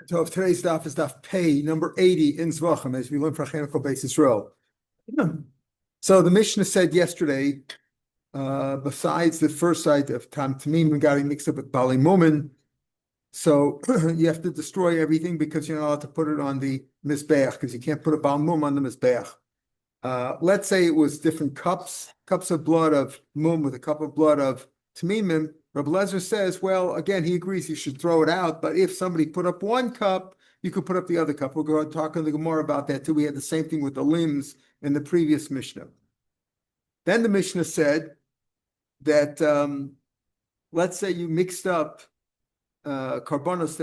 So if today's daf is daf pay number 80 in Zbachim, as we learned from Chanukah Beis Yisrael. So the Mishnah said yesterday, besides the first side of Tam Tamim and getting mixed up with Bali Mumin, so you have to destroy everything because you're not allowed to put it on the Mizbeach, because you can't put a Bal Mum on the Mizbeach. Let's say it was different cups of blood of Mum with a cup of blood of Tamimim. Rabbi Lezer says, well, again, he agrees you should throw it out, but if somebody put up one cup, you could put up the other cup. We'll go and talk in the Gemara about that too. We had the same thing with the limbs in the previous Mishnah. Then the Mishnah said that let's say you mixed up karbonos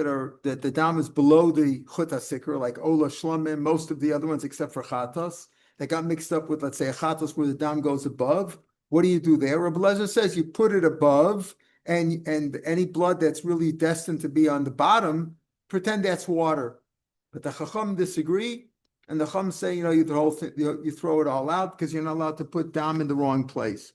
that the dam is below the chut hasikr, like ola shlamim, most of the other ones except for chatas, that got mixed up with, let's say, a chatas where the dam goes above. What do you do there? Rabbi Lezer says you put it above, and any blood that's really destined to be on the bottom, pretend that's water. But the Chacham disagree, and the Chacham say, you throw it all out because you're not allowed to put dam in the wrong place.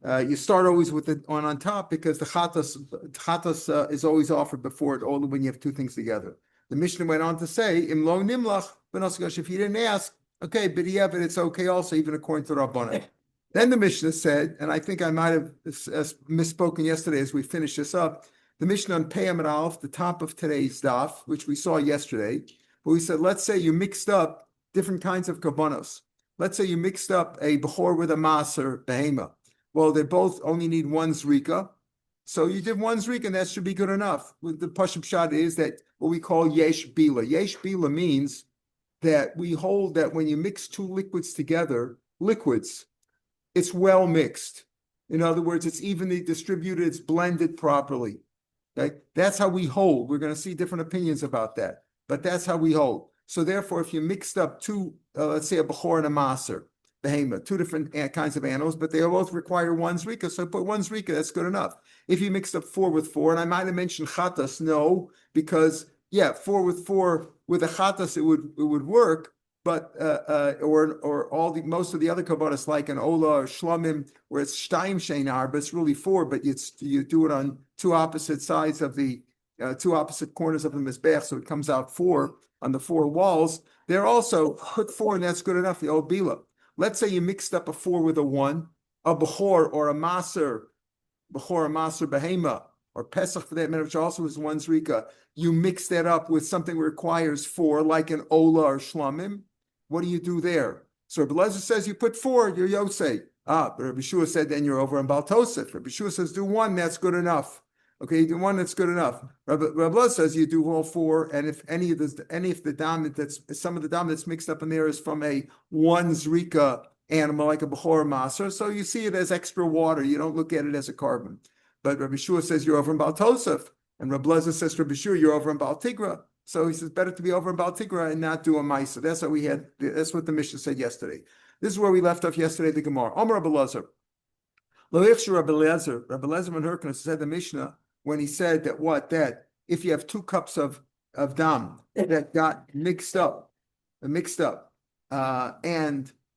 You start always with the one on top because the chatas is always offered before it, only when you have two things together. The Mishnah went on to say, Im lo nimlach, if you didn't ask, okay, but it's okay also, even according to Rabbanan. Then the Mishnah said, and I think I might have misspoken yesterday as we finish this up, the Mishnah on Pei Amud Aleph, the top of today's daf, which we saw yesterday, where we said, let's say you mixed up different kinds of karbonos. Let's say you mixed up a bechor with a maser behema. Well, they both only need one zrika. So you did one zrika, and that should be good enough. The Pashut Pshat is that what we call yesh bila. Yesh bila means that we hold that when you mix two liquids together, it's well mixed. In other words, it's evenly distributed, it's blended properly. Okay? That's how we hold. We're going to see different opinions about that, but that's how we hold. So therefore, if you mixed up two, let's say a bechor and a maser, behema, two different kinds of animals, but they both require one zrika, so put one zrika, that's good enough. If you mixed up 4 with 4, and I might have mentioned chatas, no, because 4 with 4 with a chatas, it would work. But or most of the other karbonos, like an ola or shlamim, where it's shtaim shein but it's really 4, but you do it on two opposite sides of the two opposite corners of the mizbeach, so it comes out 4 on the 4 walls. They're also put 4, and that's good enough. The old bila. Let's say you mixed up a 4 with a 1, a bechor or a maser behema, or pesach for that matter, which also is 1 zrika. You mix that up with something that requires 4, like an ola or shlamim. What do you do there? So Rabbi Lezer says you put 4, you're Yosei. But Rabbi Shiur said then you're over on Baal Tosef. Rabbi Shiur says do 1, that's good enough. Okay, you do 1, that's good enough. Rabbi Lezer says you do all 4, and if the dam some of the dam that's mixed up in there is from a 1 zrika animal like a bechor maser, so you see it as extra water. You don't look at it as a carbon. But Rabbi Shiur says you're over in Baal Tosef, and Rabbi Lezer says Rabbi Shiur you're over in Baal Tigra. So he says better to be over in Baal Tigra and not do a Maisa. That's what we had. That's what the Mishnah said yesterday. This is where we left off yesterday. The Gemara. Amar Rabbi Lezer. Rabbi Lezer ben Hyrcanus said the Mishnah when he said that if you have 2 cups of dam that got mixed up, and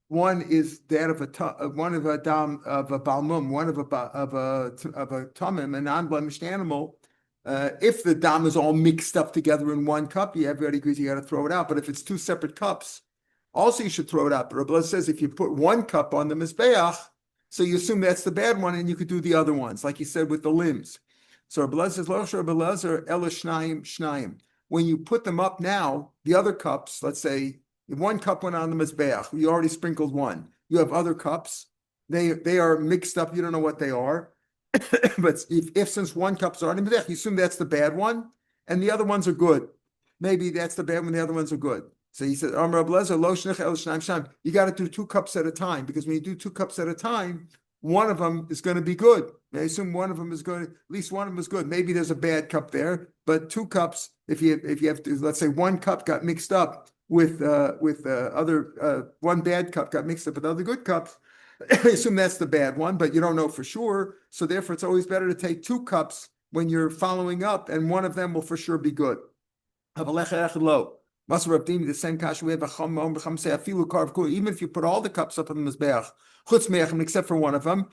one is that of a dam of a balmum, one of a tamim, a non-blemished animal. If the dam is all mixed up together in 1 cup, everybody agrees you got to throw it out. But if it's 2 separate cups, also you should throw it out. But Rabbi Lezer says if you put 1 cup on the mizbeach, so you assume that's the bad one, and you could do the other ones, like he said with the limbs. So Rabbi Lezer says, Rabbi Lezer ela shnayim. When you put them up now, the other cups, let's say 1 cup went on the mizbeach, you already sprinkled 1. You have other cups, they are mixed up, you don't know what they are. But if since 1 cup's already mizbeach, you assume that's the bad one, and the other ones are good. Maybe that's the bad one, the other ones are good. So he said, you got to do 2 cups at a time, because when you do 2 cups at a time, one of them is going to be good. I assume one of them is good. At least one of them is good. Maybe there's a bad cup there, but 2 cups. If you have to, let's say 1 cup got mixed up with other 1 bad cup got mixed up with other good cups. I assume that's the bad one, but you don't know for sure. So therefore, it's always better to take 2 cups when you're following up, and one of them will for sure be good. The same kash we have even if you put all the cups up on the mizbeach, except for one of them,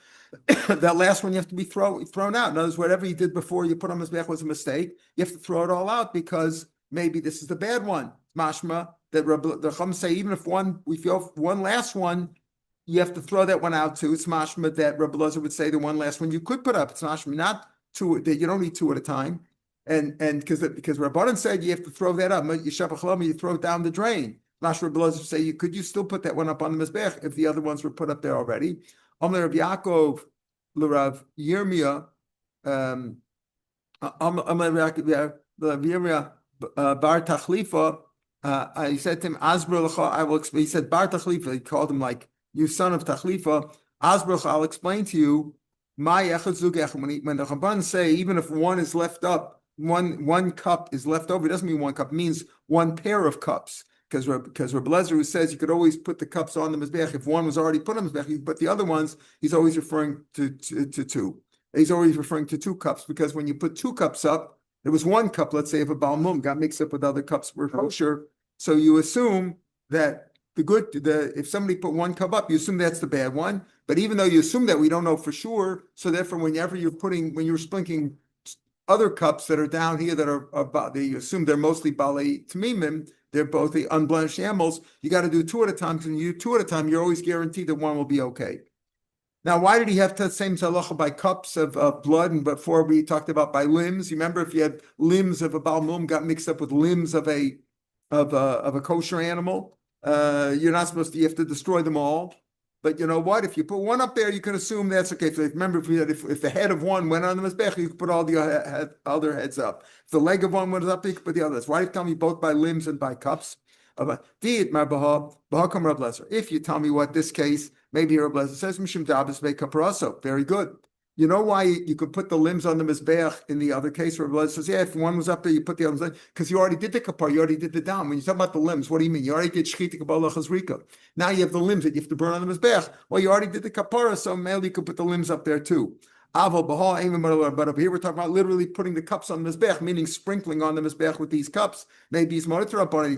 that last one you have to be thrown out. In other words, whatever you did before you put on mizbeach was a mistake. You have to throw it all out because maybe this is the bad one. Mashma that the Chum say even if we feel one last one, you have to throw that one out too. It's mashma that Rabbi Elazar would say the one last one you could put up. It's mashma not two, that you don't need two at a time. And because Rabbanan said you have to throw that up. You throw it down the drain. Mashma Rabbi Elazar say you still put that one up on the Mizbech if the other ones were put up there already. Amar Rav Yaakov l'Rav Yirmiyah Bar Tachlifa. He said to him, Asbr l'cha, I will explain. He said, Bar Tachlifa. He called him like, you son of Tachlifa. Asbr l'cha, I'll explain to you. When the Chabban say, even if one is left up, one cup is left over, it doesn't mean one cup, it means one pair of cups. Because Rabbi Elazar, who says you could always put the cups on the Mizbech, if one was already put on the Mizbech, but the other ones, he's always referring to two. He's always referring to two cups, because when you put two cups up, there was one cup, let's say, if a Baal Mum got mixed up with other cups were kosher. So you assume that if somebody put one cup up, you assume that's the bad one. But even though you assume that, we don't know for sure. So therefore, when you're sprinkling other cups that are down here that are you assume they're mostly Balei Tamimim, they're both the unblemished animals, you got to do two at a time. Because when you do two at a time, you're always guaranteed that one will be okay. Now, why did he have the same halacha by cups of blood? And before we talked about by limbs, you remember if you had limbs of a Baal Mum got mixed up with limbs of a kosher animal, you're not supposed to. You have to destroy them all. But you know what? If you put one up there, you can assume that's okay. So remember, if the head of one went on the mizbech, you could put all the other heads up. If the leg of one went up, you could put the others. Why do you tell me both by limbs and by cups? If you tell me what this case, maybe Rabbi Elazar says, Mishum Dabas Kaparaso. Very good. You know why you could put the limbs on the mizbeach in the other case? Rabbi Elazar says, yeah, if one was up there, you put the other, because you already did the kapar, you already did the dam. When you talk about the limbs, what do you mean? You already did shchita kabbalah chazrika. Now you have the limbs that you have to burn on the mizbeach. Well, you already did the kapara, so maybe you could put the limbs up there too. But over here we're talking about literally putting the cups on the mizbeach, meaning sprinkling on the mizbeach with these cups. Maybe it's monitor up on it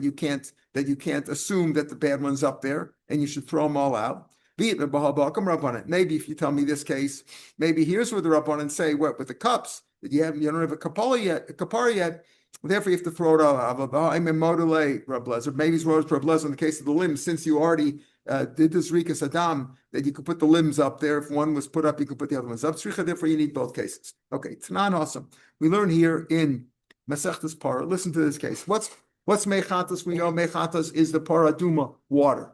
that you can't assume that the bad one's up there and you should throw them all out. Maybe if you tell me this case, maybe here's where the Rabbanan say, what with the cups that you don't have a kapara yet, therefore you have to throw it out. Maybe it's Rabbi Elazar in the case of the limbs, since you already did this rikas adam, that you could put the limbs up there. If one was put up, you could put the other ones up. Therefore you need both cases. Okay, it's not awesome. We learn here in Masechtas Para. Listen to this case. What's mechatas? We know mechatas is the paraduma water.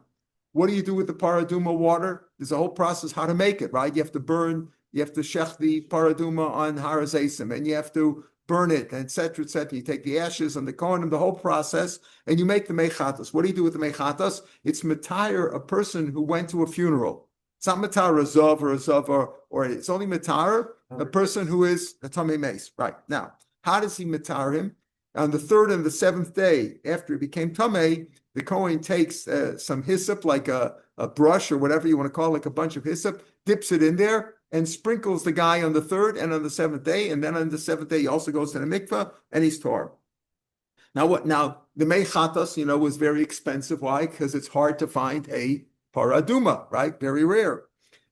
What do you do with the paraduma water? There's a whole process how to make it, right? You have to shech the paraduma on harazesim, and you have to burn it, et cetera, et cetera. You take the ashes and the kohanim, the whole process, and you make the mechatas. What do you do with the mechatas? It's matire, a person who went to a funeral. It's not matire a zav or it's only matire, a person who is a tamei meis. Right. Now, how does he matire him? On the third and the seventh day after he became tamei, the Kohen takes some hyssop, like a brush or whatever you want to call it, like a bunch of hyssop, dips it in there, and sprinkles the guy on the third and on the seventh day. And then on the seventh day, he also goes to the mikveh, and he's tor. Now what? Now, the mechatas, was very expensive. Why? Because it's hard to find a paraduma, right? Very rare.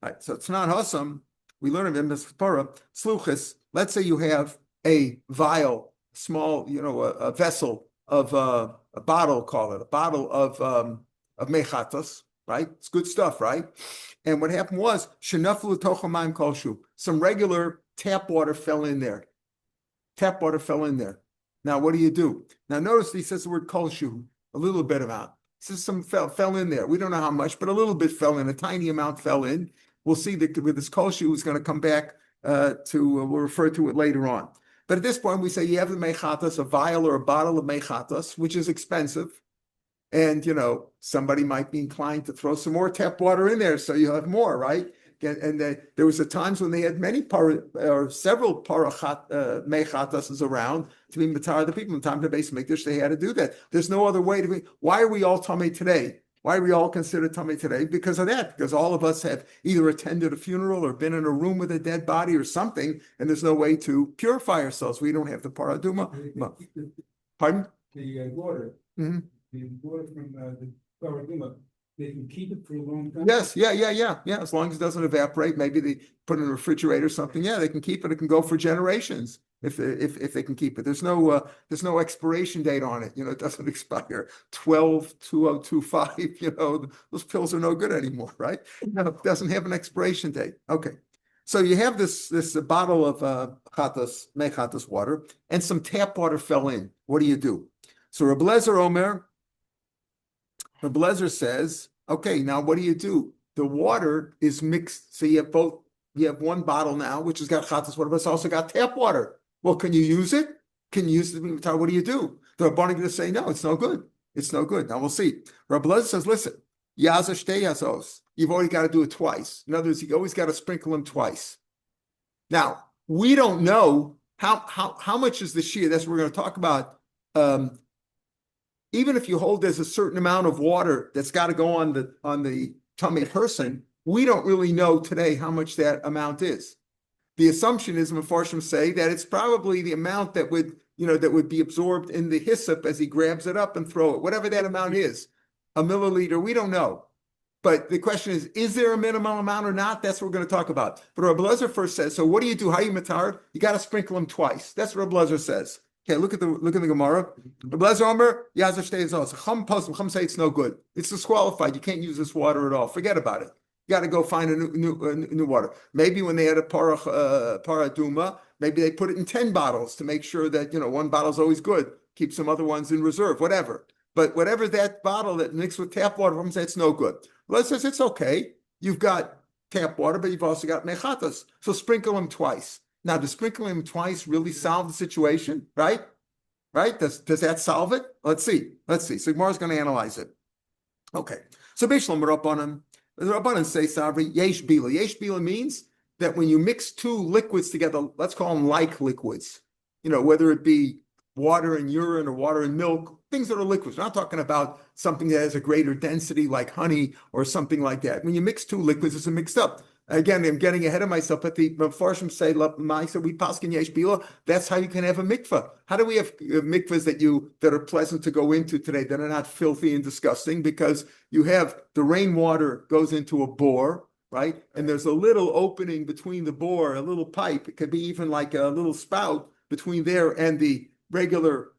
Right, so it's not awesome. We learn in Para, sluchis. Let's say you have a vial, small, a vessel of a bottle, call it a bottle of mechatas, right? It's good stuff, right? And what happened was shenaflu tochamayim kolshu. Some regular tap water fell in there. Now, what do? Now, notice he says the word kolshu, a little bit amount. He says some fell in there. We don't know how much, but a little bit fell in. A tiny amount fell in. We'll see that with this kolshu is going to come back we'll refer to it later on. But at this point, we say you have the mechatas, a vial or a bottle of mechatas, which is expensive. And, somebody might be inclined to throw some more tap water in there, so you have more, right? And there was times when they had several mechatas around to be matar the people. In time to base mikdash, they had to do that. There's no other way to be. Why are we all tamei today? Why are we all considered tamei today? Because of that. Because all of us have either attended a funeral or been in a room with a dead body or something, and there's no way to purify ourselves. We don't have the paraduma. Pardon? The water. Mm-hmm. The water from the paraduma They can keep it for a long time. Yes, yeah. As long as it doesn't evaporate, maybe they put it in a refrigerator or something. Yeah, they can keep it. It can go for generations if they can keep it. There's no expiration date on it. It doesn't expire 12/2025. Those pills are no good anymore, right? No, it doesn't have an expiration date. Okay. So you have this bottle of mechatas water, and some tap water fell in. What do you do? So Reb Lezer says, okay, now what do you do? The water is mixed. So you have one bottle now, which has got chatas water, but it's also got tap water. Well, can you use it? Can you use it? What do you do? The Rabbanim are going to say, no, it's no good. It's no good. Now we'll see. Reb Lezer says, listen, yaza shtei yazos. You've already got to do it twice. In other words, you always got to sprinkle them twice. Now, we don't know how much is the shiur. That's what we're going to talk about. Even if you hold there's a certain amount of water that's got to go on the tummy person, we don't really know today how much that amount is. The assumption is, Mefarshim say that it's probably the amount that would be absorbed in the hyssop as he grabs it up and throw it, whatever that amount is, a milliliter. We don't know. But the question is there a minimum amount or not? That's what we're going to talk about. But Reb Lezer first says, so what do you do? How you matar? You got to sprinkle them twice. That's what Reb Lezer says. Okay, look at the Gemara. Reb Lezer Omer, Yazer Shtei Zos. Chum say it's no good. It's disqualified. You can't use this water at all. Forget about it. You got to go find a new water. Maybe when they had a paraduma, maybe they put it in 10 bottles to make sure that one bottle is always good. Keep some other ones in reserve, whatever. But whatever that bottle that mixed with tap water, Chum say it's no good. Let's say it's okay. You've got tap water, but you've also got mechatas. So sprinkle them twice. Now, does sprinkling them twice really solve the situation? Right? Does that solve it? Let's see. So Gemara is going to analyze it. Okay. So Bishlam Rabbanan, the Rabbanan say, Sabri, yesh bila. Yesh bila means that when you mix two liquids together, let's call them like liquids, whether it be water and urine or water and milk, things that are liquids. We're not talking about something that has a greater density like honey or something like that. When you mix two liquids, it's a mixed up. Again, I'm getting ahead of myself, but the Mefarshim say, we paskin yesh bila. That's how you can have a mikvah. How do we have mikvahs that are pleasant to go into today, that are not filthy and disgusting? Because you have the rainwater goes into a bore, right? And there's a little opening between the bore, a little pipe. It could be even like a little spout between there and the regular,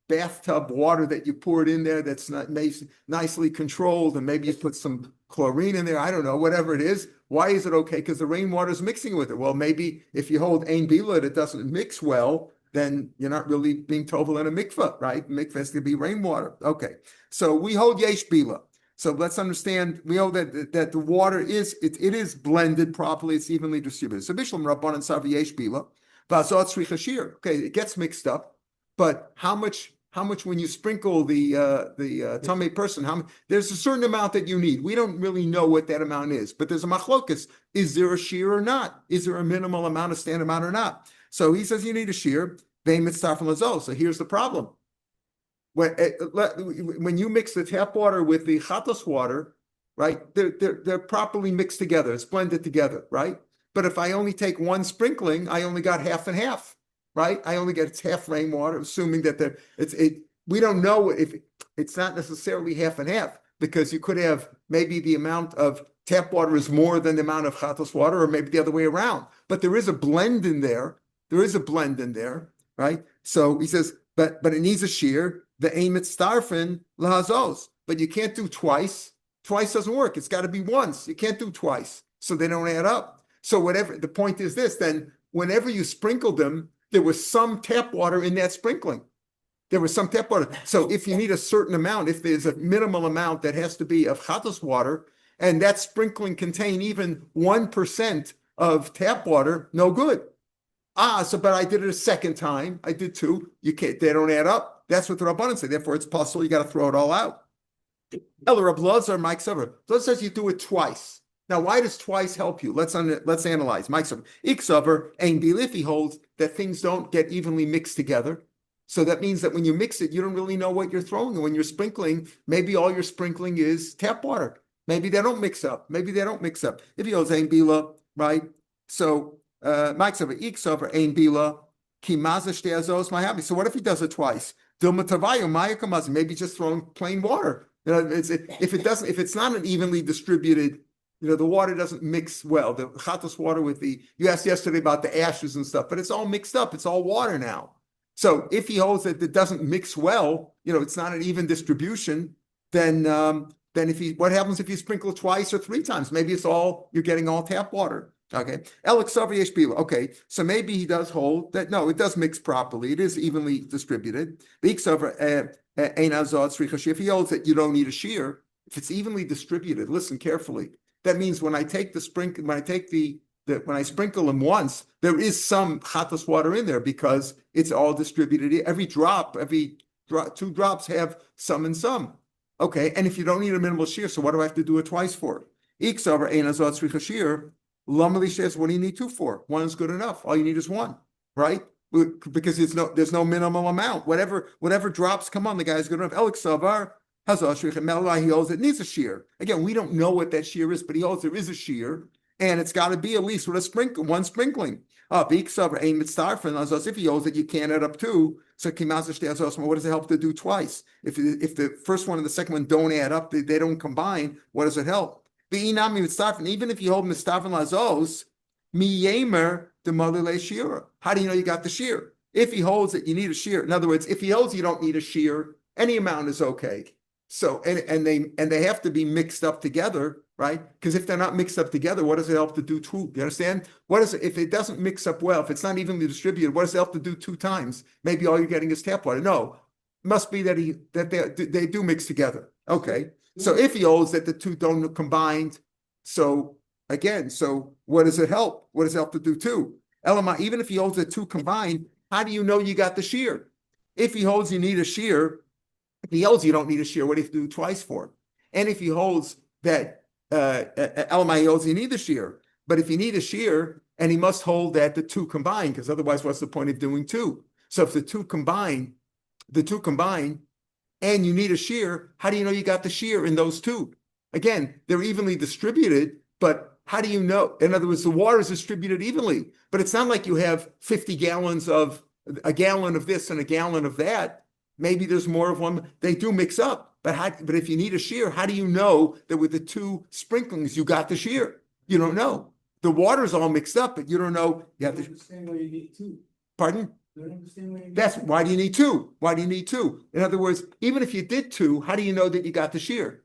bathtub water that you poured in there that's not nicely controlled, and maybe you put some chlorine in there. I don't know, whatever it is. Why is it okay? Because the rainwater is mixing with it. Well, maybe if you hold ein bila, it doesn't mix well, then you're not really being tovel in a mikvah, right? Mikvah has to be rainwater. Okay, so we hold yesh bila. So let's understand, we know that the water is blended properly, it's evenly distributed. So Bishlam Rabbanan Savi yesh bila, v'azot tzricha shiur. Okay, it gets mixed up, but how much when you sprinkle the tamei person, there's a certain amount that you need. We don't really know what that amount is, but there's a machlokas. Is there a shiur or not? Is there a minimal amount, a standard amount or not? So he says you need a shiur. So here's the problem. When you mix the tap water with the chatas water, right, they're properly mixed together. It's blended together, right? But if I only take one sprinkling, I only got half and half. Right, I only get half rainwater, assuming that we don't know if it's not necessarily half and half, because you could have maybe the amount of tap water is more than the amount of chatos water, or maybe the other way around. But there is a blend in there. Right? So he says, but it needs a shiur. The aim at starfin lahazos, but you can't do twice. Twice doesn't work. It's got to be once. You can't do twice, so they don't add up. So whatever the point is, this then whenever you sprinkled them, there was some tap water in that sprinkling. There was some tap water. So if you need a certain amount, if there's a minimal amount that has to be of chatos water, and that sprinkling contain even 1% of tap water, no good. But I did it a second time. I did two. You can't. They don't add up. That's what the Rabbanan say. Therefore, it's possible. You got to throw it all out. Ela Rablazer, Mike Sever. So it says you do it twice. Now, why does twice help you? Let's analyze. Mike Sever. Iksaver and Bilifi holds that things don't get evenly mixed together. So that means that when you mix it, you don't really know what you're throwing. And when you're sprinkling, maybe all you're sprinkling is tap water. Maybe they don't mix up. If you hold ein bila, right? So Mike Sever, Iksaver ein bila, kimaza shteazos my happy. So what if he does it twice? Maybe just throwing plain water. If it's not an evenly distributed, the water doesn't mix well. The chatos water you asked yesterday about the ashes and stuff, but it's all mixed up. It's all water now. So if he holds that it doesn't mix well, it's not an even distribution, then what happens if you sprinkle twice or three times? Maybe you're getting all tap water. Okay. Okay. So maybe he does hold that, no, it does mix properly. It is evenly distributed. If he holds that you don't need a shear, if it's evenly distributed, listen carefully. That means when I take when I sprinkle them once, there is some chatas water in there because it's all distributed. Every 2 drops have some and some. Okay, and if you don't need a minimal shear, so what do I have to do it twice for? Lamali says, what do you need 2 for? 1 is good enough. All you need is 1, right? Because there's no minimal amount. Whatever drops come on, the guy's good enough. Elik Savar. He holds it needs a shear. Again, we don't know what that shear is, but he holds there is a shear, and it's got to be at least with one sprinkling. If he holds that you can't add up 2, so what does it help to do twice? If the first one and the second one don't add up, they don't combine, what does it help? Even if you hold mistafen lazos, miyemer the mother shear. How do you know you got the shear? If he holds that you need a shear, in other words, if he holds you don't need a shear, any amount is okay. So and they have to be mixed up together, right? Because if they're not mixed up together, what does it help to do 2? You understand? If it doesn't mix up well, if it's not evenly distributed, what does it help to do 2 times? Maybe all you're getting is tap water. No, it must be that they do mix together. Okay. So if he holds that the 2 don't combine, so what does it help? What does it help to do 2? Elama, even if he holds that 2 combined, how do you know you got the shear? If he holds you need a shear, if he holds you don't need a shear, what do you have to do twice for? And if he holds that Elamai he holds you need a shear, but if you need a shear, and he must hold that the 2 combine, because otherwise what's the point of doing 2? So if the two combine, and you need a shear, how do you know you got the shear in those 2? Again, they're evenly distributed, but how do you know? In other words, the water is distributed evenly, but it's not like you have 50 gallons of a gallon of this and a gallon of that. Maybe there's more of one. They do mix up, but if you need a shear, how do you know that with the 2 sprinklings you got the shear? You don't know. The water's all mixed up, but you don't know. You have to understand why you need 2. Pardon? You don't understand why you need That's 2. why do you need 2? Why do you need 2? In other words, even if you did 2, how do you know that you got the shear?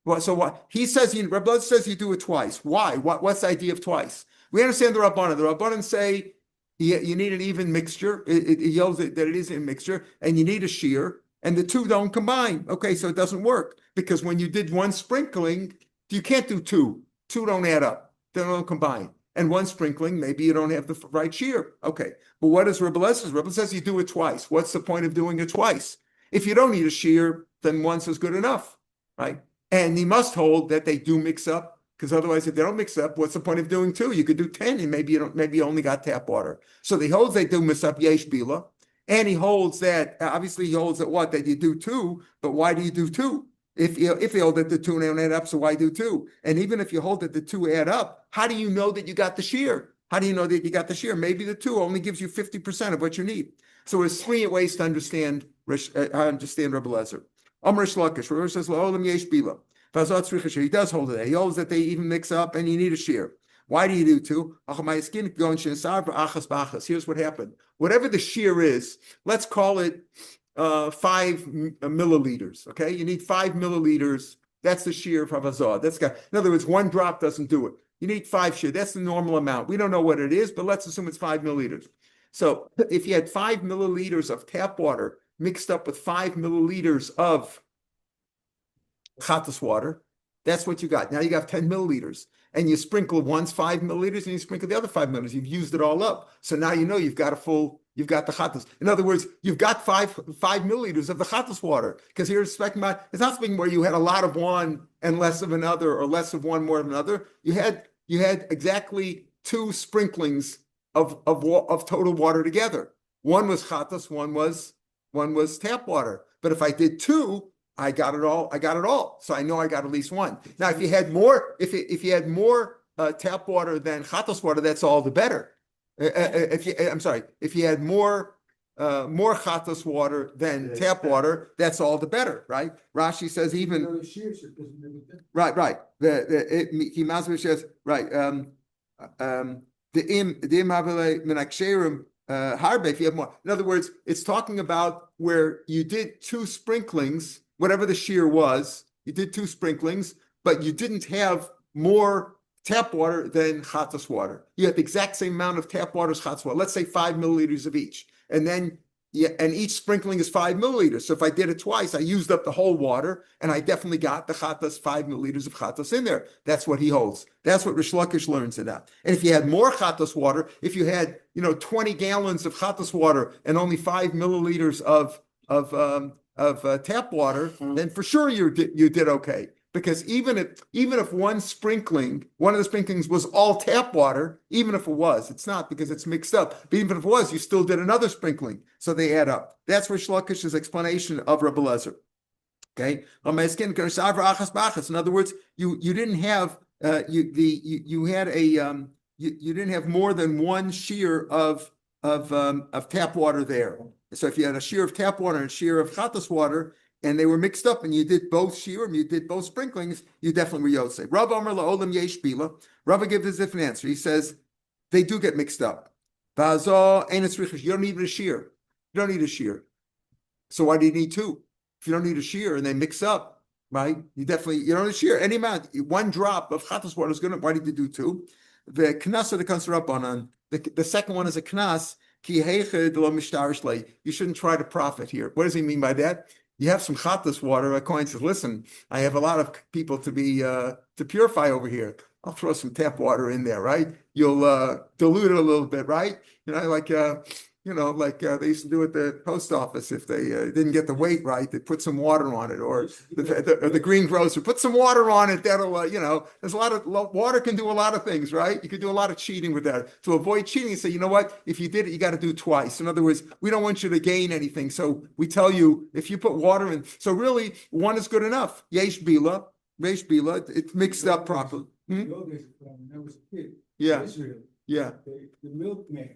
Well, so what he says, Rabbi says you do it twice. Why? What's the idea of twice? We understand the Rabbanan. The Rabbanan say you need an even mixture. It yells that it is a mixture, and you need a shear, and the 2 don't combine. Okay, so it doesn't work because when you did 1 sprinkling, you can't do 2. 2 don't add up. They don't combine. And 1 sprinkling, maybe you don't have the right shear. Okay, but what does Rabbi says? Rabbi says you do it twice. What's the point of doing it twice? If you don't need a shear, then once is good enough, right? And he must hold that they do mix up. Because otherwise, if they don't mix up, what's the point of doing 2? You could do 10, and maybe you only got tap water. So he holds they do mix up yesh bila, and he holds that obviously he holds that you do 2, but why do you do 2? If you hold that the 2 don't add up, so why do 2? And even if you hold that the 2 add up, how do you know that you got the shear? How do you know that you got the shear? Maybe the 2 only gives you 50% of what you need. So there's 3 ways to understand Rabbi Lezer. Amr Shlakish, where it says la'olam yesh bila. He does hold it. He holds that they even mix up and you need a shear. Why do you do 2? Here's what happened. Whatever the shear is, let's call it 5 milliliters. Okay, you need 5 milliliters. That's the shear of Havazah. In other words, 1 drop doesn't do it. You need 5 shear. That's the normal amount. We don't know what it is, but let's assume it's 5 milliliters. So if you had 5 milliliters of tap water mixed up with 5 milliliters of chatas water, that's what you got. Now you got 10 milliliters, and you sprinkle once 5 milliliters, and you sprinkle the other 5 milliliters. You've used it all up. So now you know you've got the chatas. In other words, you've got 5 milliliters of the chatas water. Because here it's not speaking where you had a lot of one and less of another, or less of one more of another. You had exactly 2 sprinklings of total water together. One was chatas, one was tap water. But if I did 2, I got it all. So I know I got at least 1. Now, if you had more, if you had more tap water than chatas water, that's all the better. If you had more more chatos water than tap water, that's all the better, right? Rashi says even right. He says right. The im havele menaksherim harbe. If you have more, in other words, it's talking about where you did 2 sprinklings, whatever the shear was, you did 2 sprinklings, but you didn't have more tap water than chatos water. You have the exact same amount of tap water as chatos water. Let's say 5 milliliters of each, and then and each sprinkling is 5 milliliters. So if I did it twice, I used up the whole water, and I definitely got the chatos 5 milliliters of chatos in there. That's what he holds. That's what Rish Lakish learns in that. And if you had more chatos water, if you had 20 gallons of chatos water and only 5 milliliters of tap water, then for sure you did okay. Because even if one of the sprinklings was all tap water, even if it was, it's not because it's mixed up. But even if it was, you still did another sprinkling, so they add up. That's Rish Lakish's explanation of Rabbi Lezer. Okay, in other words, you didn't have you didn't have more than one shear of tap water there. So if you had a shear of tap water and a shear of chatos water, and they were mixed up, and you did both shiurim, you did both sprinklings, you definitely were yosef. Rav Amar la'olam yesh bila. Rav gives a different answer. He says they do get mixed up. You don't need a shear. You don't need a shear. So why do you need 2? If you don't need a shear and they mix up, right? You don't need a shear. Any amount, 1 drop of chatos water is good. Why did you do 2? The knas of the Kanser the second one is a knas. You shouldn't try to profit here. What does he mean by that? You have some chatos water. A coin says, "Listen, I have a lot of people to purify over here. I'll throw some tap water in there, right? You'll dilute it a little bit, right? Like they used to do at the post office. If they didn't get the weight right, they put some water on it, or the greengrocer put some water on it. That'll there's a lot of water can do a lot of things, right? You could do a lot of cheating with that. To avoid cheating, you say, you know what? If you did it, you got to do twice. In other words, we don't want you to gain anything, so we tell you if you put water in. So really, 1 is good enough. Yesh bila, it's mixed up properly. When I was a kid, Yeah, Israel, yeah, the milkman,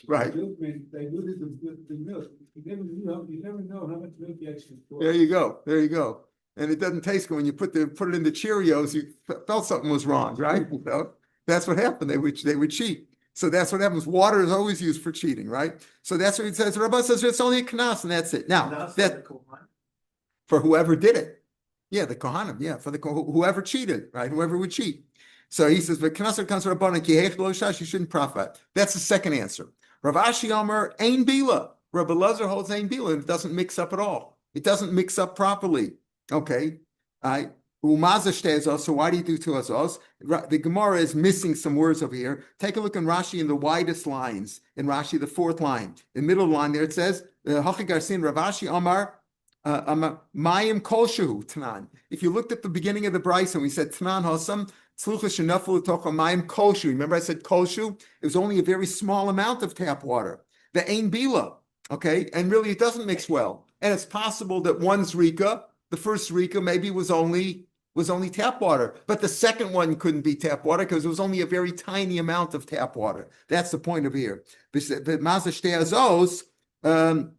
right. the milkman diluted the milk. You never know how much milk you actually pour. There you go. And it doesn't taste good when you put it in the Cheerios. You felt something was wrong, right? That's what happened. They would cheat. So that's what happens. Water is always used for cheating, right? So that's what he says. Rabbi says it's only a knas, and that's it. Now that for whoever did it, yeah, the kohanim, yeah, for whoever cheated, right? Whoever would cheat. So he says, "But knas comes rabbanan ki heich lo shash." You shouldn't profit. That's the second answer. Rav Ashi Omer ein bila. Rabbi Lezer holds ein bila. It doesn't mix up at all. It doesn't mix up properly. Okay, so why do you do 2 azos? The Gemara is missing some words over here. Take a look in Rashi in the widest lines. In Rashi, the 4th line, in the middle line there, it says, "Hachigarsin Rav Ashi Amar Mayim Kolshu Tanan." If you looked at the beginning of the Bryce and we said Tanan Hosam Tzlucha Shenafel Tocha Mayim Kolshu. Remember I said Kolshu? It was only a very small amount of tap water. The Ein Bila, okay, and really it doesn't mix well. And it's possible that one Zrika, the first Zrika maybe was only tap water, but the second one couldn't be tap water because it was only a very tiny amount of tap water. That's the point of here. The Mazashtei Azos, the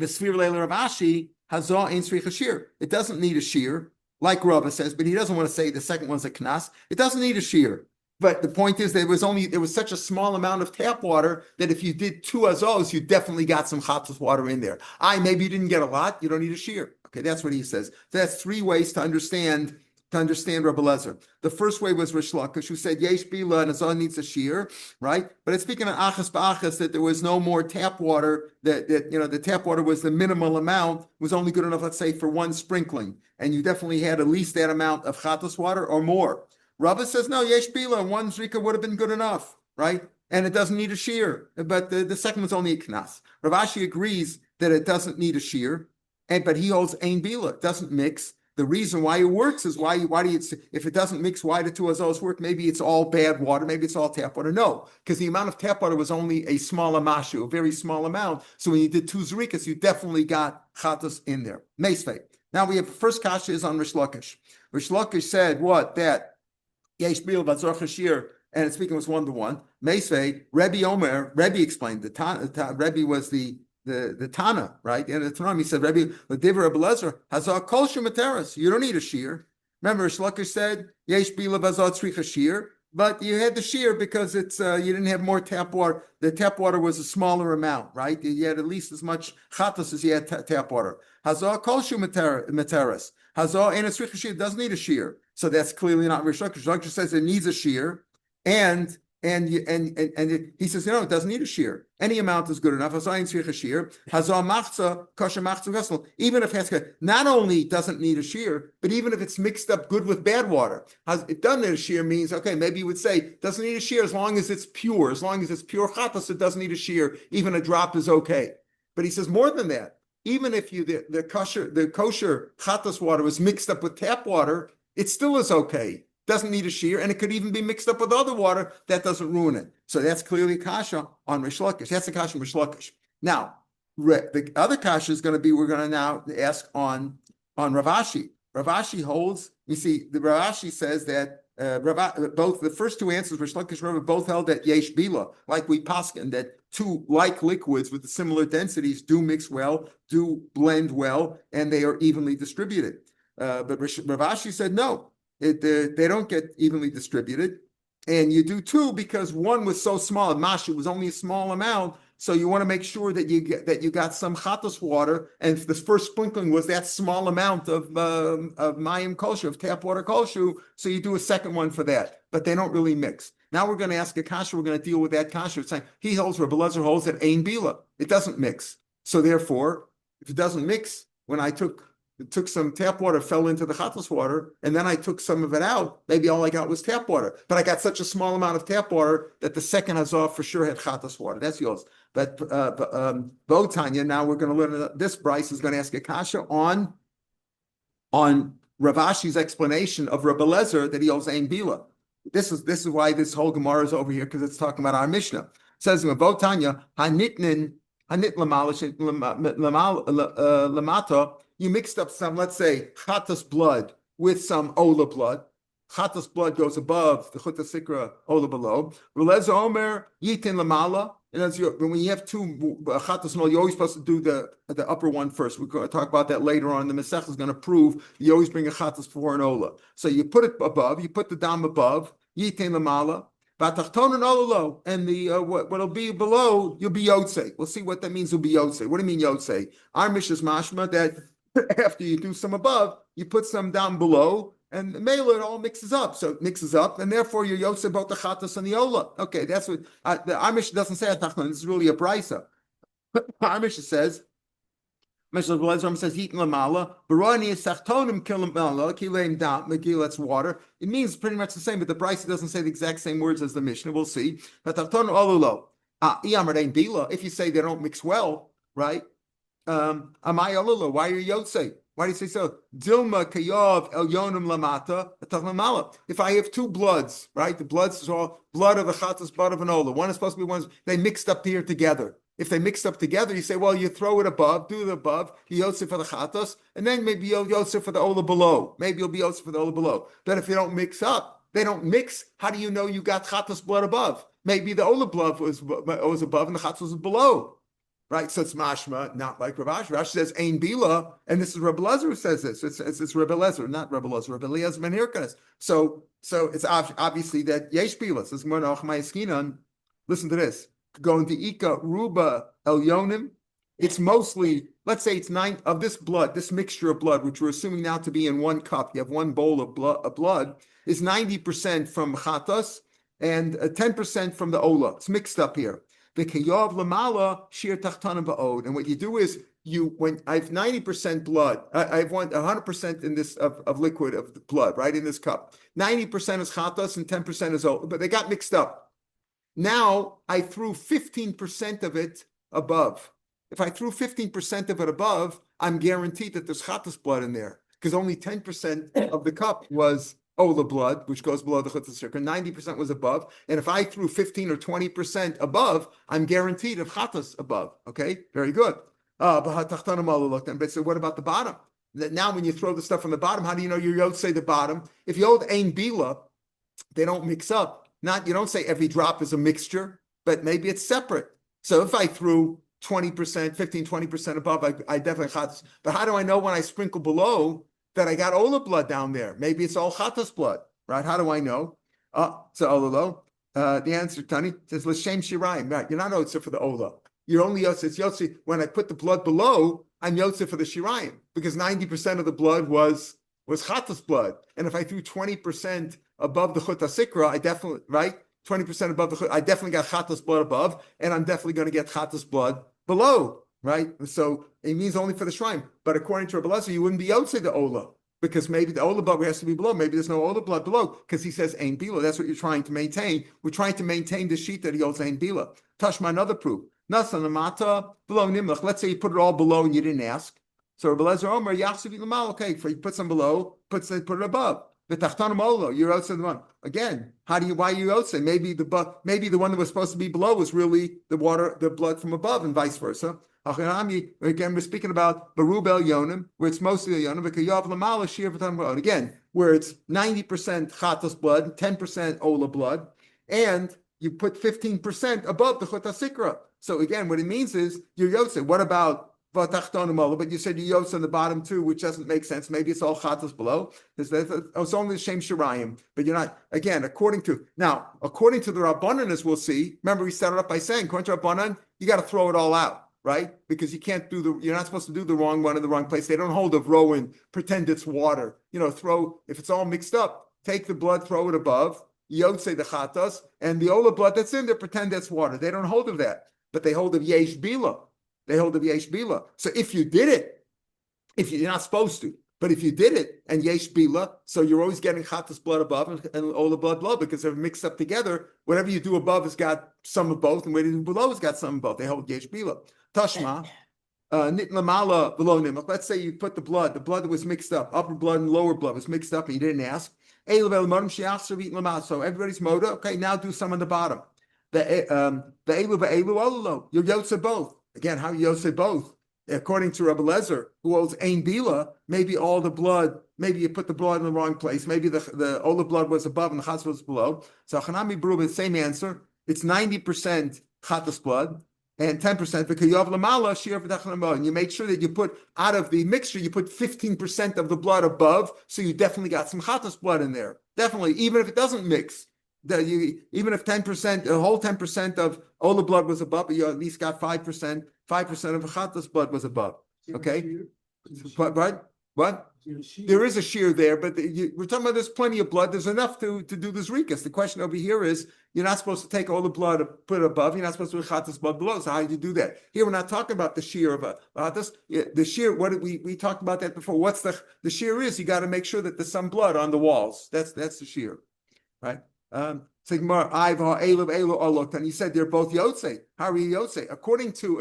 Sfir Leila Ravashi, Hazah Ein Sricha Shir. It doesn't need a shear, like Rava says, but he doesn't want to say the second one's a knas. It doesn't need a shear. But the point is there was such a small amount of tap water that if you did 2 azos, you definitely got some chatos water in there. Maybe you didn't get a lot, you don't need a shear. Okay, that's what he says. So that's 3 ways to understand Rabbi Lezer. The first way was Rish Lakish, who said yesh bila and azon needs a shear, right? But it's speaking of achas ba'achas that there was no more tap water, that the tap water was the minimal amount, was only good enough, let's say, for 1 sprinkling. And you definitely had at least that amount of chatos water or more. Rava says, no, yesh bila, 1 zrika would have been good enough, right? And it doesn't need a shear, but the second one's only a knas. Rav Ashi agrees that it doesn't need a shear, but he holds ein bila, it doesn't mix. The reason why it works is why do you, if it doesn't mix, why do 2 azos work? Maybe it's all bad water, maybe it's all tap water. No, because the amount of tap water was only a small amashu, a very small amount. So when you did 2 zrikas, you definitely got chatos in there. Meisvei. Now we have the first kasha is on Rish Lakish. Rish Lakish said what? That yesh bil v'tzorch hashir and it's speaking was 1-to-1. Meisvei, Rebbe Omer, Rebbe explained, Rebbe was the Tana, right? And the Tanam, he said, Rebbe, the Diver Abelezer, Hazah Kol Shemateras, you don't need a shear. Remember, Shlucker said, Yesh Bila Bazah Tzricha shear, but you had the shear because it's you didn't have more tap water. The tap water was a smaller amount, right? You had at least as much chatas as you had tap water. Hazah Kol Shemateras. Hazah and a tzricha shear doesn't need a shear. So that's clearly not Rish Lakish. Lakish says it needs a shear, and he says, no, it doesn't need a shear. Any amount is good enough. Hazah and tzricha shear. Hazah machza kosher machza vessel. Even if Haska not only doesn't need a shear, but even if it's mixed up good with bad water, it doesn't need a shear means okay. Maybe you would say it doesn't need a shear as long as it's pure. As long as it's pure chatas, it doesn't need a shear. Even a drop is okay. But he says more than that. Even if the kosher chatas water was mixed up with tap water, it still is okay. Doesn't need a shear, and it could even be mixed up with other water. That doesn't ruin it. So that's clearly kasha on Rish Lakish. That's the kasha on Rish Lakish. Now, the other kasha is going to be, we're going to now ask on Rav Ashi. Rav Ashi holds, you see, the Rav Ashi says that both the first two answers, Rish Lakish and Rav, both held that yesh bila, like we paskin, that two like liquids with similar densities do mix well, do blend well, and they are evenly distributed. But Rav Ashi said no. They don't get evenly distributed, and you do too because one was so small. Masha was only a small amount, so you want to make sure that you got some chatos water, and if the first sprinkling was that small amount of mayim kolshu, of tap water kolshu, so you do a second one for that. But they don't really mix. Now we're going to ask a kasha. We're going to deal with that kasha. It's saying he holds, Rabbi Lezer holds that ein bila. It doesn't mix. So therefore, if it doesn't mix, when I took some tap water, fell into the chatas water, and then I took some of it out, maybe all I got was tap water. But I got such a small amount of tap water that the second hazah for sure had chatas water. That's yours. But Botanya, now we're going to learn this. Bryce is going to ask a kasha on Rav Ashi's explanation of Rabbi Lezer that he holds ein bila. This is why this whole Gemara is over here, because it's talking about our Mishnah. It says in Botanya, hanit lamata. You mixed up some, let's say, chatas blood with some ola blood. Chatas blood goes above the chuta sikra, ola below. Relez omer yitin lamala. And when you have two chatas and ola, you're always supposed to do the upper one first. We're going to talk about that later on. The Masech is going to prove you always bring a chatas before an ola. So you put it above, you put the dam above, yitin lamala. And the what'll be below, you'll be yotze. We'll see what that means. You'll be yotze. What do you mean yotze? Our Mishnah is mashma that after you do some above, you put some down below, and the mela, it all mixes up. So it mixes up, and therefore you're yotze about the chatas and the ola. Okay, that's what the Amish doesn't say. This is really a brisa. Amish says, Mishnah says, "Eating lamala, barani sachtonim kilamala, kileim dam megillah water." It means pretty much the same, but the brisa doesn't say the exact same words as the Mishnah. We'll see. But if you say they don't mix well, right? Why are you yotze? Why do you say so? Dilma kayav el yonim lamata. If I have two bloods, right? The bloods is all blood of a chatas, blood of an ola. One is supposed to be they mixed up here together. If they mixed up together, you say, well, you throw it above, do it above, you yotze for the chatas, and then maybe you'll yotze for the ola below. Maybe you'll be yotze for the ola below. But if you don't mix up, they don't mix. How do you know you got chatas blood above? Maybe the ola blood was above and the chatas was below. Right, so it's mashma, not like Rav Ashi. Rav Ashi says ein bila, and this is Rabbi Lezer who says this. It's Rabbi Lezer, not Rabbi Lezer. Rabbi Eliezer ben Hirkanes. So it's obviously that yesh bila. So listen to this. Going to ika ruba el yonim. It's mostly, let's say it's 9 of this blood, this mixture of blood, which we're assuming now to be in one cup. You have one bowl of blood is 90% from chatas and 10% from the ola. It's mixed up here. The kayav lamala shir tachtanim ba'od, and what you do is when I have 90% blood, I have 100% in this of liquid of the blood, right in this cup. 90% is chatas and 10% is ola, but they got mixed up. Now I threw 15% of it above. If I threw 15% of it above, I'm guaranteed that there's chatas blood in there because only 10% of the cup was ola blood, which goes below the chutzah circle. 90% was above. And if I threw 15 or 20% above, I'm guaranteed of chatas above. Okay, very good. But so what about the bottom? Now when you throw the stuff on the bottom, how do you know you're yotze the bottom? If you hold ein bila, they don't mix up. Not, you don't say every drop is a mixture, but maybe it's separate. So if I threw 20%, 15, 20% above, I definitely chatas. But how do I know when I sprinkle below that I got Ola blood down there? Maybe it's all chatas blood, right? How do I know? So Olalo. The answer, Tani, says L'Shem Shirayim. Right, you're not Yotze for the Ola. You're only Yotze. It's Yotze when I put the blood below. I'm Yotze for the Shirayim because 90% of the blood was chatas blood, and if I threw 20% above the chut sikra, I definitely 20% above the chut, I definitely got chatas blood above, and I'm definitely going to get chatas blood below, right? So it means only for the shrine. But according to Rabbi Lezer, you wouldn't be Yotze the Ola. Because maybe the Ola blood has to be below. Maybe there's no Ola blood below because he says Ein Bila. That's what you're trying to maintain. We're trying to maintain the sheet that he holds Ein Bila. Tashma, another proof. Nasan Amata below Nimlach. Let's say you put it all below and you didn't ask. So Rabbi Lezer Omer Yachsav Lamal. Okay, for you put some below, put it above. The Tachtanim Olo. You're outside the one. Again, why are you outside? Maybe the one that was supposed to be below was really the water, the blood from above, and vice versa. Again, we're speaking about Barubel Yonim, where it's mostly a Yonim, again, where it's 90% Chatas blood, 10% Ola blood, and you put 15% above the Chota Sikra. So again, what it means is you're Yotze. What about Vatachtonim Ola? But you said you're Yotze on the bottom too, which doesn't make sense. Maybe it's all Chatas below. It's only the Shem Shirayim, but you're not, again, according to the Rabbanan, as we'll see, remember we started up by saying, according to Rabbanan, you got to throw it all out. Right? Because you're not supposed to do the wrong one in the wrong place. They don't hold a row and pretend it's water. If it's all mixed up, take the blood, throw it above, Yotze the chatas, and the Ola blood that's in there, pretend that's water. They don't hold of that, but they hold of Yesh Bila. So if you did it, you're not supposed to, but if you did it and Yesh Bila, so you're always getting chatas blood above and Ola blood below because they're mixed up together. Whatever you do above has got some of both, and whatever you do below has got some of both. They hold Yesh Bila. Tashma, nitlamala below nimach. Let's say you put the blood that was mixed up, upper blood and lower blood was mixed up, and you didn't ask. So everybody's moda. Okay, now do some on the bottom. The elu, you're Yotze both. Again, how you Yotze both? According to Rabbi Lezer, who holds Ein Bila, maybe all the blood, maybe you put the blood in the wrong place. Maybe all the blood was above and the chatas was below. So Chanami Beruba, same answer. It's 90% chatas blood. And 10% because you have lamala shiur v'tachlanamo, and you make sure that you put out of the mixture, you put 15% of the blood above, so you definitely got some chatas blood in there. Definitely, even if it doesn't mix, even if 10%, the whole 10% of all the blood was above, but you at least got 5% of the chatas blood was above. Okay, what? There is a shear there, but we're talking about there's plenty of blood. There's enough to do this rikas. The question over here is you're not supposed to take all the blood and put it above. You're not supposed to put chatas blood below. So how do you do that? Here we're not talking about the shear of this. The shear. What did we talked about that before? What's the shear is? You got to make sure that there's some blood on the walls. That's the shear, right? And you said they're both Yotze. How are you Yotze? According to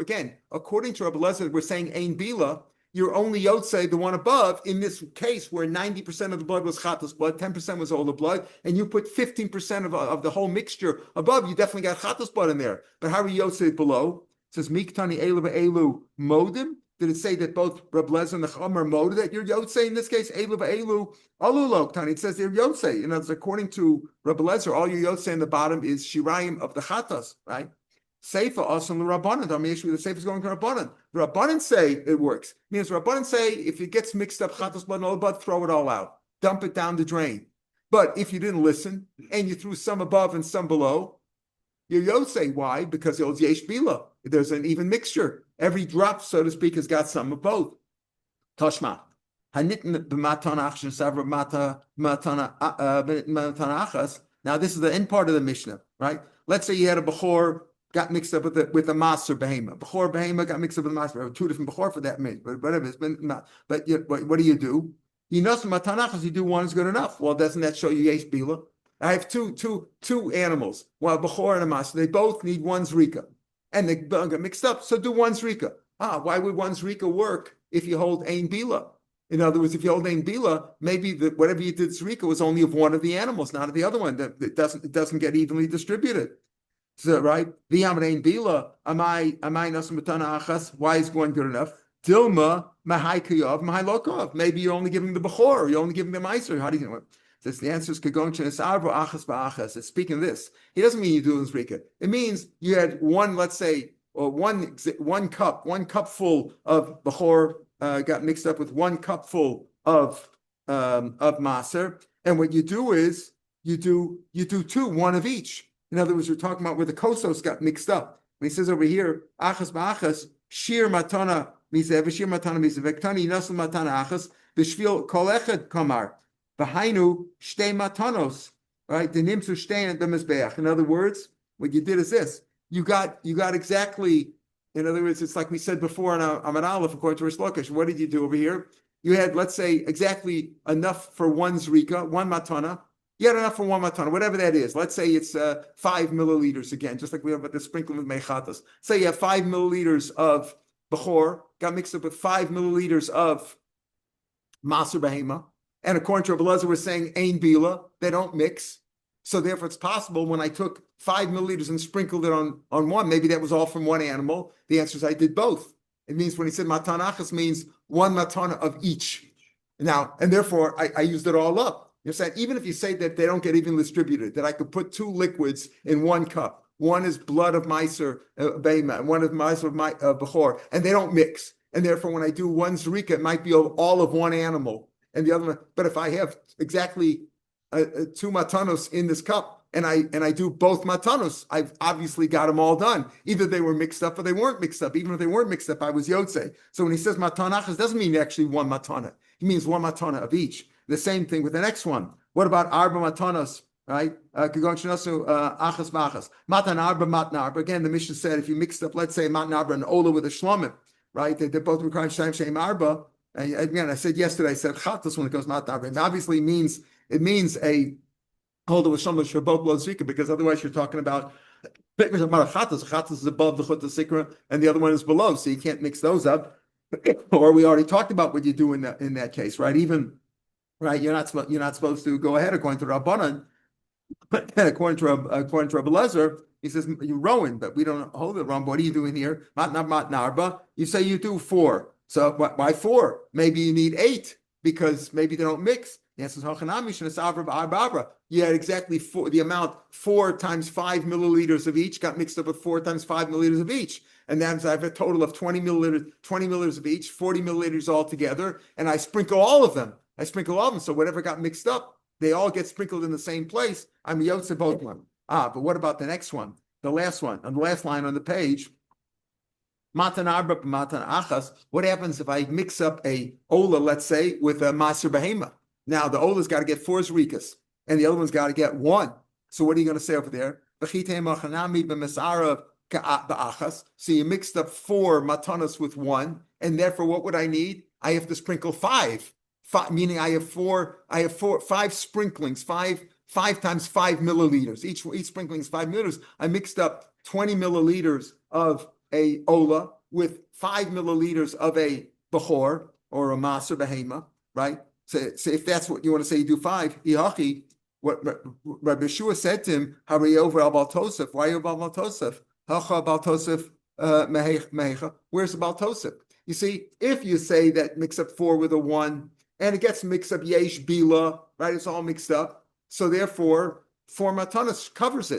Rabbi Lezer, we're saying Ein Bila. You're only Yotze, the one above, in this case where 90% of the blood was chatas blood, 10% was all the blood, and you put 15% of the whole mixture above, you definitely got chatas blood in there. But how are you Yotze below? It says, Miktani Elu Elu Modim. Did it say that both Reb Lezer and the Chum are moded that you're Yotze in this case? Elu Elu Alulok Tani. It says they're Yotze. You know, according to Reb Lezer, all your Yotze in the bottom is Shirayim of the chatas, right? Seifa also the Rabbanan. The Seifa is going to Rabbanan. The Rabbanan say it works. Means Rabbanan say if it gets mixed up, chatas blood and all blood, throw it all out, dump it down the drain. But if you didn't listen and you threw some above and some below, you're Yotze. Why? Because it was Yesh Bila. There's an even mixture. Every drop, so to speak, has got some of both. Tashma. Now this is the end part of the Mishnah, right? Let's say you had a Bechor got mixed up with the Maser Behema. Bechor Behema got mixed up with the Maser. Two different Bechor for that means, but whatever. But what do? You know some Matanachas, you do one is good enough. Well, doesn't that show you Yesh Bila? I have two animals, one Bechor and a Maser. They both need one Zrika. And they got mixed up, so do one Zrika. Why would one Zrika work if you hold Ein Bila? In other words, if you hold Ein Bila, maybe whatever you did Zrika was only of one of the animals, not of the other one. It doesn't get evenly distributed. So right, V'yam Ein Bila, amai nasum b'tana achas. Why is one good enough? Dilma mahai kiyov mahai lokov. Maybe you're only giving the Bechor, you're only giving the Meiser. How do you know it? Says the answer is kagon shenes arba achas ba'achas. It's speaking of this. He doesn't mean you do in zrika. It means you had one, let's say, or one cupful of bechor got mixed up with one cupful of maser, and what you do is you do two, one of each. In other words, we're talking about where the kosos got mixed up. When he says over here, achas ba'achas, shir matana mizev, shir matana mizev, vektani nasul matana achas, b'shvil kol echad kamar, v'hainu shtei matanos, right? The nimsu shtei b'mizbeach. In other words, what you did is this. You got exactly, in other words, it's like we said before on Amar Aleph, according to Rish Lakish. What did you do over here? You had, let's say, exactly enough for one zrika, one matana. You had enough for one matana, whatever that is. Let's say it's 5 milliliters again, just like we have with the sprinkling with mechatas. Say you have 5 milliliters of bechor, got mixed up with 5 milliliters of maser behema. And according to Rabbi Elazar, we're saying ein bila, they don't mix. So therefore, it's possible when I took 5 milliliters and sprinkled it on one, maybe that was all from one animal. The answer is I did both. It means when he said matanachas means one matana of each. Now, and therefore, I used it all up. You're saying even if you say that they don't get evenly distributed, that I could put 2 liquids in 1 cup. One is blood of meiser beima, and one is meiser of bechor, and they don't mix. And therefore, when I do one zrika, it might be all of one animal, and the other one. But if I have exactly 2 matanos in this cup, and I do both matanos, I've obviously got them all done. Either they were mixed up or they weren't mixed up. Even if they weren't mixed up, I was yotze. So when he says matanachas, doesn't mean actually one matana. He means one matana of each. The same thing with the next one. What about arba matanos? Right? Kagon shenasu achas b'achas. Matan arba, matan arba. Again, the Mishnah said if you mixed up, let's say matan arba and ola with a shlomim, right? They're both requiring shayim shem arba. And again, I said yesterday, I said chatas when it goes matan arba. It obviously means a hold with shlomim shabot lo zrika, because otherwise you're talking about chatas is above the chut sikra and the other one is below, so you can't mix those up. Or we already talked about what you do in that case, right? Even right, you're not supposed to go ahead according to Rabbanan, but according to Rabbi Elazar, he says you're rowing, but we don't hold it wrong. What are you doing here? Matnarba. You say you do 4. So why 4? Maybe you need 8 because maybe they don't mix. Yes, you had exactly the amount 4 times 5 milliliters of each got mixed up with 4 times 5 milliliters of each. And then I have a total of 20 milliliters of each, 40 milliliters altogether, and I sprinkle all of them. So whatever got mixed up, they all get sprinkled in the same place. I'm yotze both of them. But what about the next one? The last one, on the last line on the page. Matan arba, matan achas. What happens if I mix up a ola, let's say, with a maser behema? Now the ola's got to get 4 zrikas, and the other one's got to get 1. So what are you going to say over there? So you mixed up 4 matanas with 1, and therefore what would I need? I have to sprinkle 5. Meaning I have 5 sprinklings, 5 times 5 milliliters. Each sprinkling is 5 milliliters. I mixed up 20 milliliters of a ola with 5 milliliters of a bechor or a maser behema, right? So if that's what you want to say, you do 5. What Rabbi Yeshua said to him, "Hurry over al Bal Tosef. Why are you Bal Tosef? Hacha Bal Tosef mehecha. Where's the Bal Tosef? You see, if you say that mix up 4 with a 1, and it gets mixed up yesh bila, right? It's all mixed up. So therefore, 4 matanas covers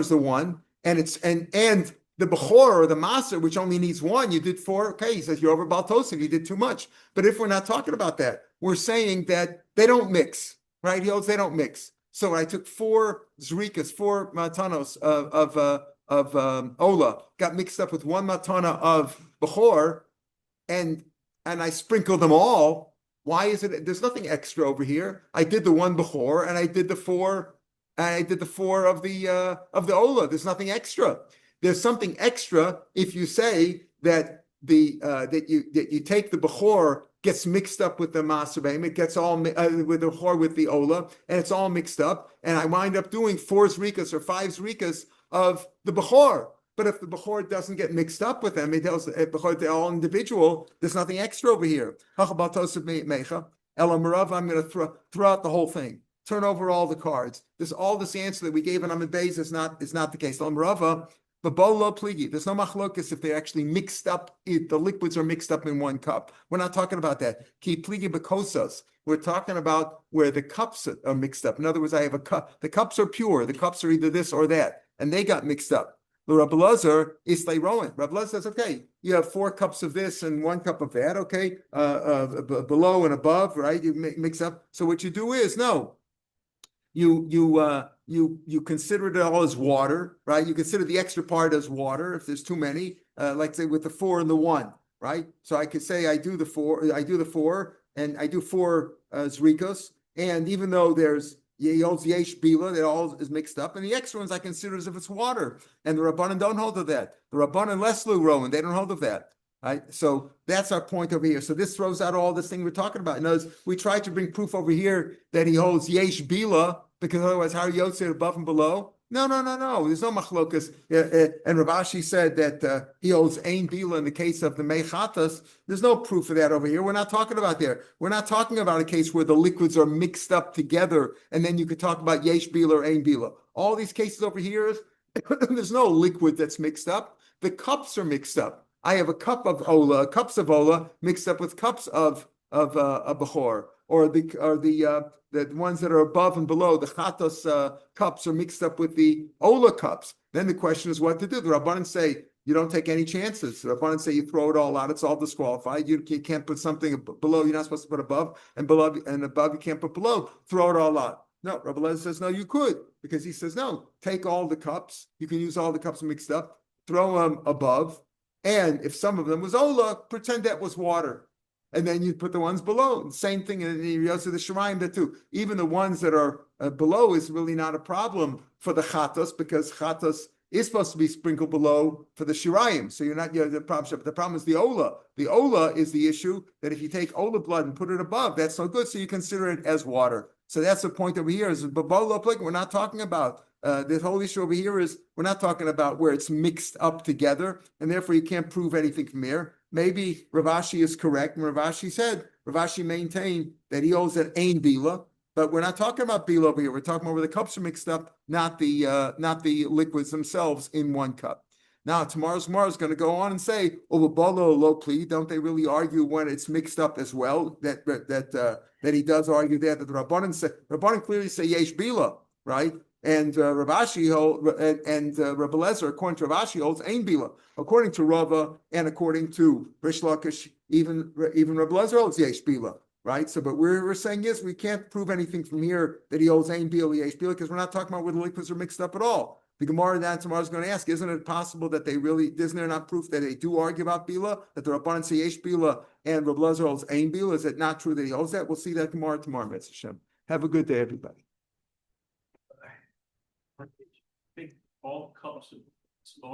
the 1, and the bechor or the maser, which only needs 1, you did 4. Okay, he says you're over Bal Tosef, you did too much. But if we're not talking about that, we're saying that they don't mix, right? He holds they don't mix. So I took 4 zrikas, 4 matanos of ola, got mixed up with 1 matana of bechor, and I sprinkled them all. Why is it? There's nothing extra over here. I did the 1 bechor, and I did the 4. I did the 4 of the ola. There's nothing extra. There's something extra if you say that that you take the bechor gets mixed up with the maser behema, it gets all with the bechor with the ola, and it's all mixed up, and I wind up doing 4 zrikas or 5 zrikas of the bechor. But if the bechor doesn't get mixed up with them, bechor they're all individual. There's nothing extra over here. I'm going to throw out the whole thing. Turn over all the cards. All this answer that we gave in Amid Beis is not the case. But bolo pligi, there's no machlokas if they're actually mixed up, if the liquids are mixed up in one cup. We're not talking about that. Ki pligi bekosas. We're talking about where the cups are mixed up. In other words, I have a cup. The cups are pure. The cups are either this or that, and they got mixed up. The Rabbi Lazar is like Rowan. Rabbi Lazar says, okay, you have 4 cups of this and 1 cup of that. Okay, below and above, right? You mix up. So what you do is no. You consider it all as water, right? You consider the extra part as water if there's too many, like say with the 4 and the 1, right? So I could say I do the 4, and I do 4 zrikos, and even though there's yesh bila, that all is mixed up, and the extra ones I consider as if it's water, and the Rabbanan don't hold of that. The Rabbanan Leslu Rowan, they don't hold of that. Right, so that's our point over here. So this throws out all this thing we're talking about. In other words, we tried to bring proof over here that he holds yesh bila, because otherwise, how are you say above and below? No. There's no machlokas. And Rav Ashi said that he holds ein bila in the case of the mechatas. There's no proof of that over here. We're not talking about there. We're not talking about a case where the liquids are mixed up together, and then you could talk about yesh bila or ein bila. All these cases over here, there's no liquid that's mixed up. The cups are mixed up. I have a cup of ola, cups of ola mixed up with cups of bechor, or the ones that are above and below. The chatos cups are mixed up with the ola cups. Then the question is what to do. The Rabbanan say you don't take any chances. The Rabbanan say you throw it all out. It's all disqualified. You can't put something below. You're not supposed to put above, and below and above you can't put below. Throw it all out. No, Rabbi Lezer says no. You could, because he says no. Take all the cups. You can use all the cups mixed up. Throw them above. And if some of them was ola, pretend that was water. And then you put the ones below. Same thing in the Yosef the Shemaim there too. Even the ones that are below is really not a problem for the chatos, because chatos is supposed to be sprinkled below for the shirayim. So you're not the problem. The problem is the ola. The ola is the issue that if you take ola blood and put it above, that's no good. So you consider it as water. So that's the point over here. Is we're not talking about. The whole issue over here is we're not talking about where it's mixed up together, and therefore you can't prove anything from here. Maybe Rav Ashi is correct, and Rav Ashi maintained that he owes an ein bila, but we're not talking about bila over here. We're talking about where the cups are mixed up, not the liquids themselves in one cup. Now tomorrow's going to go on and say, "Bolo lo pli." Don't they really argue when it's mixed up as well? That he does argue that the Rabbanan clearly say yesh bila, right? And Rav Ashi and Rabbi Lezer, according to Rav Ashi, holds ein bila. According to Rava and according to Rish Lakish, even Rabbi Lezer holds yesh bila, right? So, but we're saying yes, we can't prove anything from here that he holds ein bila, yesh bila, because we're not talking about where the liquids are mixed up at all. The Gemara then tomorrow is going to ask, isn't it possible that isn't there not proof that they do argue about bila, that the Rabbanan say yesh bila and Rabbi Lezer holds ein bila? Is it not true that he holds that? We'll see that tomorrow, Mitzvah Hashem. Have a good day, everybody. I think all cups of small